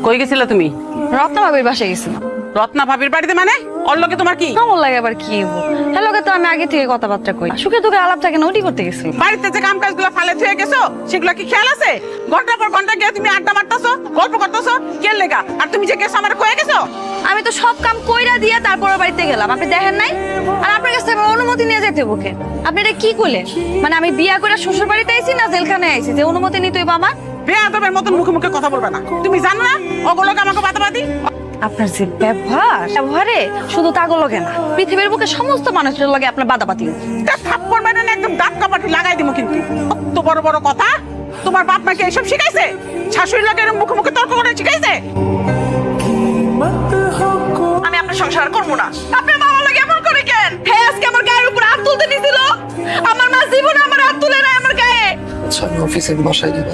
কই গেছিলে তুমি? রত্না ভাবির বাসায় গেছিলাম। রত্না ভাবির বাড়িতে মানে? ওর লগে তোমার কি? কেমন লাগে আবার কি হ্যালো তো আমি আগে থেকে কথাবার্তা কই, সুখে দুঃখে আলাপ থাকে না, ওটি করতে গেছি। বাড়িতে যে কাম কাজগুলো ফালে থুয়ে গেছো সেগুলো কি খেয়াল আছে? ঘন্টার পর ঘন্টা গিয়ে তুমি আড্ডা মারতেছো, গল্প করতেছো, কেন লেগা? আর তুমি যে গেছো আমার কয়ে গেছো? আমি তো সব কাম কইরা দিয়ে তারপর বাড়িতে গেলাম, আপনি দেখেন নাই? আর আপনার কাছে আমার অনুমতি নিয়ে যেতে বুকে আপনি এটা কি করলেন? মানে আমি বিয়া করে শ্বশুর বাড়িতে আইছি না জেলখানায় আইছি যে অনুমতি নিতে হইব আমার? বেয়াদবের মতন মুখে মুখে কথা বলবে না। তুমি জানো না ওগুলোকে আমাকে বাতাবাদি? আপনার যে ব্যবহারে শুধু তাগো লগে না, পৃথিবীর বুকে সমস্ত মানুষের লগে আপনার বাদাবাতি। থাপ্পড় মানে না একদম দাঁত কাপাটি লাগাই দিব কিন্তু। কত বড় বড় কথা! তোমার বাপ মাকে এইসব শিখাইছে? শাশুড়ির লগে এরকম মুখে মুখে তর্ক করে শিখাইছে? আমি আপনার সংসার করবো না। আপনার মামা লাগে এমন করে কেন? হ্যাঁ আজকে আমার গায়ের উপর হাত তুলতে নিছিল। আমার মা জীবনে আমার হাত তুলে নাই আমার গায়ে। আচ্ছা আমি অফিসে বাসায় যাবো।